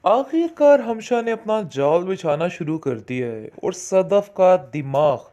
आखिरकार हमशा ने अपना जाल बिछाना शुरू कर दिया है और सदफ का दिमाग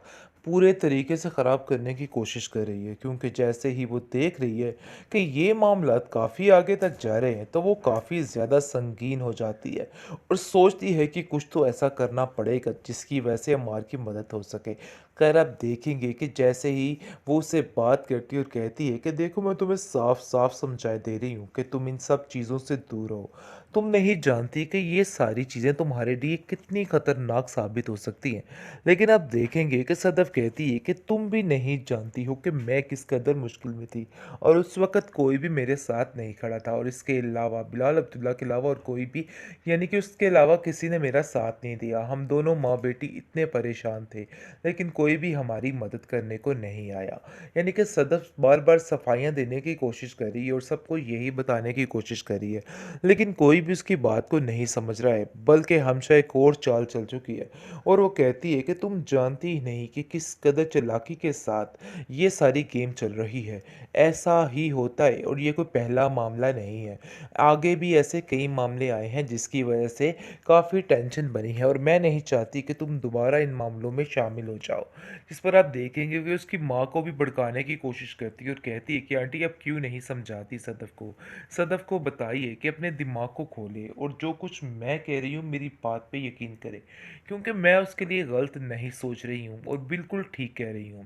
पूरे तरीके से ख़राब करने की कोशिश कर रही है, क्योंकि जैसे ही वो देख रही है कि ये मामला काफ़ी आगे तक जा रहे हैं तो वो काफ़ी ज़्यादा संगीन हो जाती है और सोचती है कि कुछ तो ऐसा करना पड़ेगा जिसकी वजह से अम्मार की मदद हो सके। खैर, आप देखेंगे कि जैसे ही वो उससे बात करती है और कहती है कि देखो, मैं तुम्हें साफ साफ समझा दे रही हूँ कि तुम इन सब चीज़ों से दूर रहो। तुम नहीं जानती कि ये सारी चीज़ें तुम्हारे लिए कितनी खतरनाक साबित हो सकती हैं। लेकिन आप देखेंगे कि सदफ कहती है कि तुम भी नहीं जानती हो कि मैं किस कदर मुश्किल में थी और उस वक़्त कोई भी मेरे साथ नहीं खड़ा था, और इसके अलावा बिलाल अब्दुल्ला के अलावा और कोई भी, यानी कि उसके अलावा किसी ने मेरा साथ नहीं दिया। हम दोनों माँ-बेटी इतने परेशान थे, लेकिन कोई भी हमारी मदद करने को नहीं आया। यानी कि सदफ बार-बार सफाइयाँ देने की कोशिश कर रही है और सबको यही बताने की कोशिश कर रही है, लेकिन कोई भी उसकी बात को नहीं समझ रहा है, बल्कि हमशा एक और चाल चल चुकी है। और वो कहती है कि तुम जानती ही नहीं कि किस कदर चालाकी के साथ ये सारी गेम चल रही है। ऐसा ही होता है और ये कोई पहला मामला नहीं है। आगे भी ऐसे कई मामले आए हैं जिसकी वजह से काफ़ी टेंशन बनी है, और मैं नहीं चाहती कि तुम दोबारा इन मामलों में शामिल हो जाओ। जिस पर आप देखेंगे कि उसकी माँ को भी भड़काने की कोशिश करती है और कहती है कि आंटी, अब क्यों नहीं समझाती सदफ को। सदफ को बताइए कि अपने दिमाग को खोले और जो कुछ मैं कह रही हूँ मेरी बात पे यकीन करे, क्योंकि मैं उसके लिए गलत नहीं सोच रही हूँ और बिल्कुल ठीक कह रही हूँ।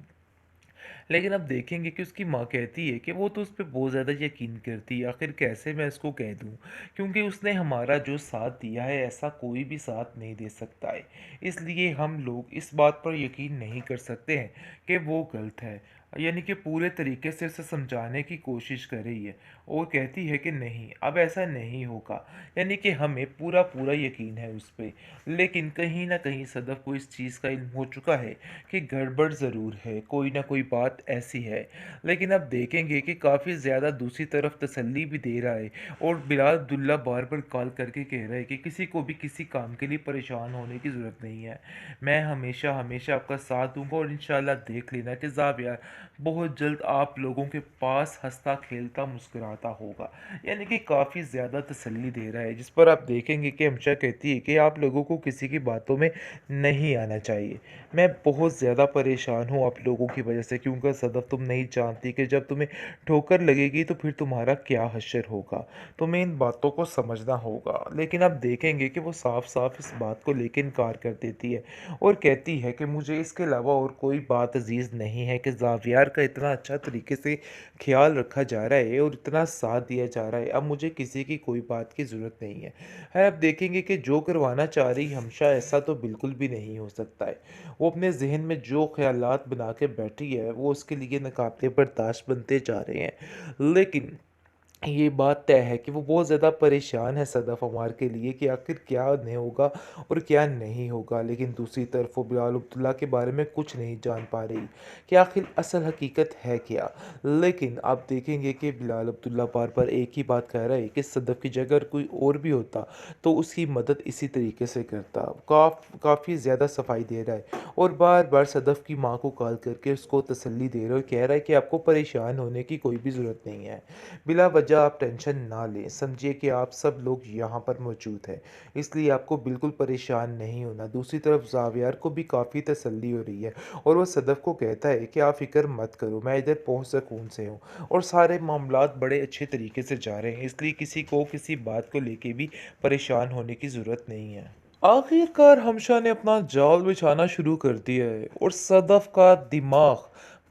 लेकिन अब देखेंगे कि उसकी माँ कहती है कि वो तो उस पे बहुत ज़्यादा यकीन करती है, आखिर कैसे मैं इसको कह दूँ, क्योंकि उसने हमारा जो साथ दिया है ऐसा कोई भी साथ नहीं दे सकता है। इसलिए हम लोग इस बात पर यकीन नहीं कर सकते हैं कि वो गलत है। यानी कि पूरे तरीके से उसे समझाने की कोशिश कर रही है और कहती है कि नहीं, अब ऐसा नहीं होगा। यानी कि हमें पूरा पूरा यकीन है उस पे। लेकिन कहीं न कहीं सदफ को इस चीज़ का इल्म हो चुका है कि गड़बड़ ज़रूर है, कोई ना कोई बात ऐसी है। लेकिन अब देखेंगे कि काफ़ी ज़्यादा दूसरी तरफ तसल्ली भी दे रहा है और बिलाल अब्दुल्ला बार-बार कॉल करके कह रहा है कि किसी को भी किसी काम के लिए परेशान होने की ज़रूरत नहीं है। मैं हमेशा आपका साथ दूँगा और इंशाअल्लाह देख लेना कि ज़ाविया बहुत जल्द आप लोगों के पास हँसता-खेलता, मुस्कुराता होगा। यानी कि काफ़ी ज़्यादा तसल्ली दे रहा है, जिस पर आप देखेंगे कि हमेशा कहती है कि आप लोगों को किसी की बातों में नहीं आना चाहिए। मैं बहुत ज़्यादा परेशान हूँ आप लोगों की वजह से, क्योंकि सदफ तुम नहीं जानती कि जब तुम्हें ठोकर लगेगी तो फिर तुम्हारा क्या हश्र होगा। तुम्हें इन बातों को समझना होगा। लेकिन अब देखेंगे कि वो साफ-साफ इस बात को लेके इनकार कर देती है और कहती है कि मुझे इसके अलावा और कोई बात अज़ीज़ नहीं है कि ज़ावियार का इतना अच्छा तरीके से ख़्याल रखा जा रहा है और इतना साथ दिया जा रहा है। अब मुझे किसी की कोई बात की ज़रूरत नहीं है। है, अब देखेंगे कि जो करवाना चाह रही हमशा ऐसा तो बिल्कुल भी नहीं हो सकता है। वो अपने ज़हन में जो ख़यालात बना के बैठी है वो उसके लिए नाकाबिले बर्दाश्त बनते जा रहे हैं। लेकिन ये बात तय है कि वो बहुत ज़्यादा परेशान है सदफ अमार के लिए कि आखिर क्या नहीं होगा और क्या नहीं होगा। लेकिन दूसरी तरफ वो बिलाल अब्दुल्ला के बारे में कुछ नहीं जान पा रही कि आखिर असल हकीकत है क्या। लेकिन आप देखेंगे कि बिलाल अब्दुल्ला बार बार एक ही बात कह रहा है कि सदफ की जगह कोई और भी होता तो उसकी मदद इसी तरीके से करता। काफ़ी ज़्यादा सफाई दे रहा है और बार बार सदफ की माँ को कॉल करके उसको तसल्ली दे रहा है और कह रहा है कि आपको परेशान होने की कोई भी ज़रूरत नहीं है। बिला वजह आप टेंशन ना लें, समझिए कि आप सब लोग यहाँ पर मौजूद हैं, इसलिए आपको बिल्कुल परेशान नहीं होना। दूसरी तरफ ज़ावियार को भी काफ़ी तसल्ली हो रही है और वो सदफ़ को कहता है कि आप फ़िक्र मत करो, मैं इधर पहुँच सकून से हूँ और सारे मामलात बड़े अच्छे तरीके से जा रहे हैं, इसलिए किसी को किसी बात को लेके भी परेशान होने की ज़रूरत नहीं है। आखिरकार हमशा ने अपना जाल बिछाना शुरू कर दिया है और सदफ का दिमाग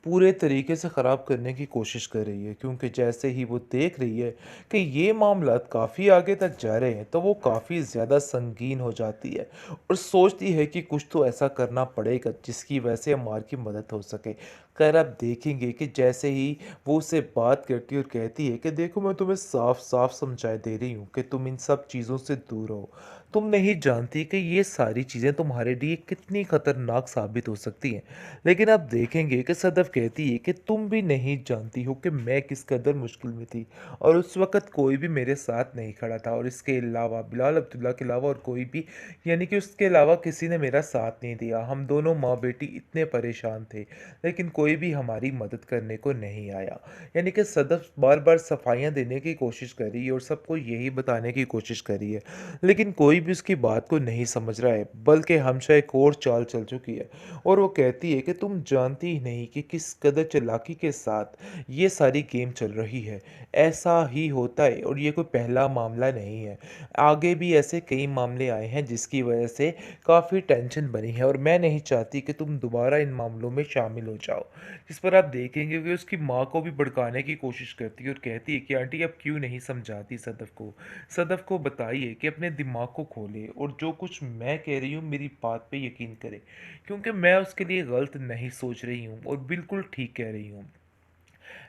पूरे तरीके से ख़राब करने की कोशिश कर रही है, क्योंकि जैसे ही वो देख रही है कि ये मामलात काफ़ी आगे तक जा रहे हैं तो वो काफ़ी ज़्यादा संगीन हो जाती है और सोचती है कि कुछ तो ऐसा करना पड़ेगा जिसकी वजह से अम्मार की मदद हो सके। खैर, आप देखेंगे कि जैसे ही वो उससे बात करती है और कहती है कि देखो, मैं तुम्हें साफ साफ समझा दे रही हूँ कि तुम इन सब चीज़ों से दूर रहो। तुम नहीं जानती कि ये सारी चीज़ें तुम्हारे लिए कितनी खतरनाक साबित हो सकती हैं। लेकिन आप देखेंगे कि सदफ कहती है कि तुम भी नहीं जानती हो कि मैं किस कदर मुश्किल में थी और उस वक़्त कोई भी मेरे साथ नहीं खड़ा था, और इसके अलावा बिलाल अब्दुल्ला के अलावा और कोई भी, यानी कि उसके अलावा किसी ने मेरा साथ नहीं दिया। हम दोनों माँ-बेटी इतने परेशान थे, लेकिन कोई कोई भी हमारी मदद करने को नहीं आया। यानी कि सदफ़ बार-बार सफाइयाँ देने की कोशिश करी और सबको यही बताने की कोशिश करी है, लेकिन कोई भी उसकी बात को नहीं समझ रहा है, बल्कि हमशा एक और चाल चल चुकी है और वो कहती है कि तुम जानती ही नहीं कि किस कदर चालाकी के साथ ये सारी गेम चल रही है। ऐसा ही होता है और ये कोई पहला मामला नहीं है। आगे भी ऐसे कई मामले आए हैं जिसकी वजह से काफ़ी टेंशन बनी है और मैं नहीं चाहती कि तुम दोबारा इन मामलों में शामिल हो जाओ। जिस पर आप देखेंगे कि उसकी माँ को भी भड़काने की कोशिश करती है और कहती है कि आंटी आप क्यों नहीं समझाती सदफ़ को? सदफ़ को बताइए कि अपने दिमाग को खोले और जो कुछ मैं कह रही हूँ मेरी बात पे यकीन करे, क्योंकि मैं उसके लिए गलत नहीं सोच रही हूँ और बिल्कुल ठीक कह रही हूँ।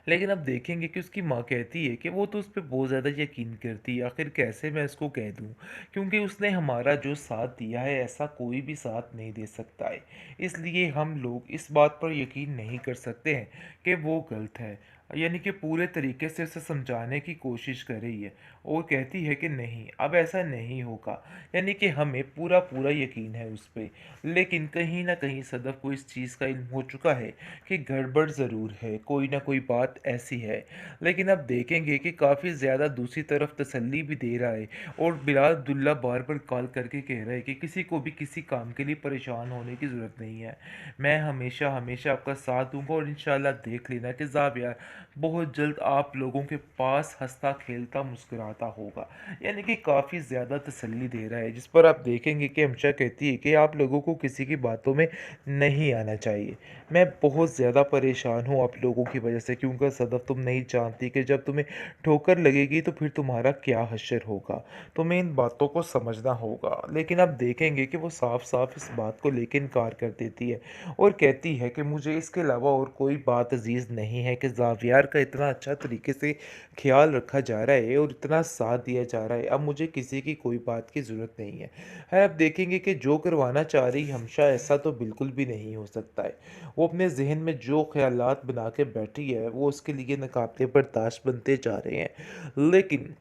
लेकिन अब देखेंगे कि उसकी माँ कहती है कि वो तो उस पे बहुत ज़्यादा यकीन करती है, आखिर कैसे मैं उसको कह दूँ? क्योंकि उसने हमारा जो साथ दिया है ऐसा कोई भी साथ नहीं दे सकता है। इसलिए हम लोग इस बात पर यकीन नहीं कर सकते हैं कि वो गलत है। यानी कि पूरे तरीके से उसे समझाने की कोशिश कर रही है और कहती है कि नहीं, अब ऐसा नहीं होगा। यानी कि हमें पूरा-पूरा यकीन है उस पे। लेकिन कहीं न कहीं सदफ़ को इस चीज़ का इल्म हो चुका है कि गड़बड़ ज़रूर है, कोई ना कोई बात ऐसी है। लेकिन अब देखेंगे कि काफ़ी ज़्यादा दूसरी तरफ तसल्ली भी दे रहा है और बिलाल अब्दुल्ला बार-बार कॉल करके कह रहा है कि किसी को भी किसी काम के लिए परेशान होने की ज़रूरत नहीं है। मैं हमेशा आपका साथ दूँगा और इंशाअल्लाह देख लेना कि ज़ाविया बहुत जल्द आप लोगों के पास हँसता-खेलता, मुस्कुराता होगा। यानी कि काफ़ी ज़्यादा तसल्ली दे रहा है, जिस पर आप देखेंगे कि हमेशा कहती है कि आप लोगों को किसी की बातों में नहीं आना चाहिए। मैं बहुत ज़्यादा परेशान हूँ आप लोगों की वजह से, क्योंकि सदफ़ तुम नहीं जानती कि जब तुम्हें ठोकर लगेगी तो फिर तुम्हारा क्या हश्र होगा। तुम्हें इन बातों को समझना होगा। लेकिन अब देखेंगे कि वो साफ-साफ इस बात को लेके इनकार कर देती है और कहती है कि मुझे इसके अलावा और कोई बात अज़ीज़ नहीं है कि ज़ावियार का इतना अच्छा तरीके से ख़्याल रखा जा रहा है और इतना साथ दिया जा रहा है। अब मुझे किसी की कोई बात की ज़रूरत नहीं है। है, अब देखेंगे कि जो करवाना चाह रही हमेशा ऐसा तो बिल्कुल भी नहीं हो सकता है। वो अपने ज़हन में जो ख़यालात बना के बैठी है, वो उसके लिए नाक़ाबिले बर्दाश्त बनते जा रहे हैं। लेकिन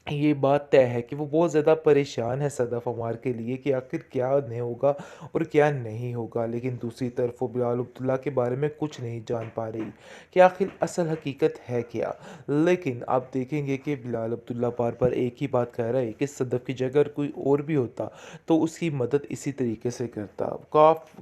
ये बात तय है कि वो बहुत ज़्यादा परेशान है सदफ़ अमार के लिए कि आखिर क्या नहीं होगा और क्या नहीं होगा। लेकिन दूसरी तरफ वो बिलाल अब्दुल्ला के बारे में कुछ नहीं जान पा रही कि आखिर असल हकीकत है क्या। लेकिन आप देखेंगे कि बिलाल अब्दुल्ला बार-बार एक ही बात कह रहा है कि सदफ़ की जगह अगर कोई और भी होता तो उसकी मदद इसी तरीके से करता।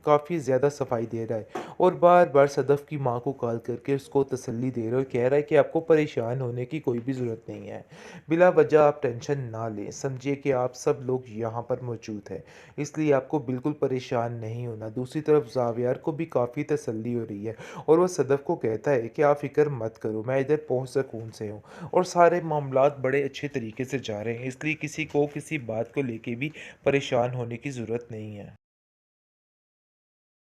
काफ़ी ज़्यादा सफाई दे रहा है और बार-बार सदफ़ की माँ को कॉल करके उसको तसल्ली दे रहा है और कह रहा है कि आपको परेशान होने की कोई भी ज़रूरत नहीं है। बिला वजह आप टेंशन ना लें, समझिए कि आप सब लोग यहाँ पर मौजूद हैं, इसलिए आपको बिल्कुल परेशान नहीं होना। दूसरी तरफ ज़ावियार को भी काफ़ी तसल्ली हो रही है और वो सदफ़ को कहता है कि आप फ़िक्र मत करो, मैं इधर बहुत सुकून से हूँ और सारे मामलात बड़े अच्छे तरीके से जा रहे हैं, इसलिए किसी को किसी बात को लेके भी परेशान होने की ज़रूरत नहीं है।